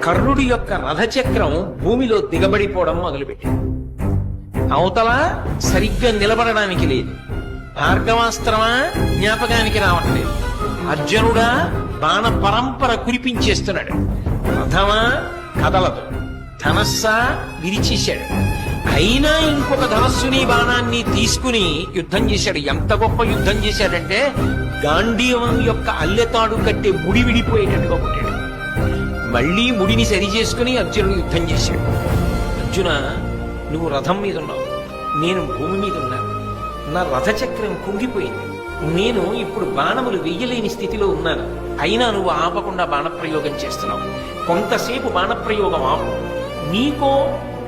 కర్ణుడి యొక్క రథచక్రం భూమిలో దిగబడిపోవడం మొదలుపెట్టింది. అవతల సరిగ్గా నిలబడడానికి లేదు. భార్గవాస్త్రమా జ్ఞాపకానికి రావట్లేదు. అర్జునుడా బాణ పరంపర కురిపించేస్తున్నాడు. రథమా కదలదు. ధనస్సా విరిచేశాడు. అయినా ఇంకొక ధనస్సుని బాణాన్ని తీసుకుని యుద్ధం చేశాడు. ఎంత గొప్ప యుద్ధం చేశాడంటే గాంధీవం యొక్క అల్లెతాడు కట్టే ముడి విడిపోయేటట్టుగా కొట్టాడు. మళ్లీ ముడిని సరి చేసుకుని అర్జునుడు యుద్ధం చేశాడు. అర్జున, నువ్వు రథం మీద ఉన్నావు, నేను భూమి మీద ఉన్నాను. నా రథచక్రం కుంగిపోయింది. నేను ఇప్పుడు బాణములు వెయ్యలేని స్థితిలో ఉన్నాను. అయినా నువ్వు ఆపకుండా బాణప్రయోగం చేస్తున్నావు. కొంతసేపు బాణప్రయోగం ఆపు. నీకో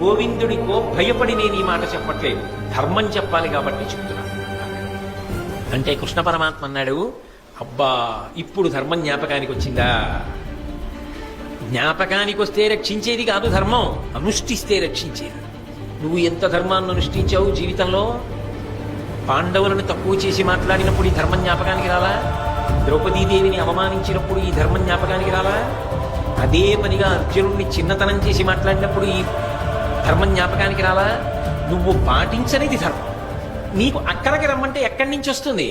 గోవిందుడికో భయపడి నేను ఈ మాట చెప్పట్లేదు, ధర్మం చెప్పాలి కాబట్టి చెప్తున్నాను అంటే కృష్ణ పరమాత్మ అన్నాడు, అబ్బా ఇప్పుడు ధర్మం జ్ఞాపకానికి వచ్చిందా? జ్ఞాపకానికి వస్తే రక్షించేది కాదు ధర్మం, అనుష్ఠిస్తే రక్షించేది. నువ్వు ఎంత ధర్మాన్ని అనుష్ఠించావు జీవితంలో? పాండవులను తక్కువ చేసి మాట్లాడినప్పుడు ఈ ధర్మం జ్ఞాపకానికి రాలా? ద్రౌపదీదేవిని అవమానించినప్పుడు ఈ ధర్మం జ్ఞాపకానికి రాలా? అదే పనిగా అర్జునుడిని చిన్నతనం చేసి మాట్లాడినప్పుడు ఈ ధర్మం జ్ఞాపకానికి రాలా? నువ్వు పాటించనిది ధర్మం. నీకు అక్కడికి రమ్మంటే ఎక్కడి నుంచి వస్తుంది?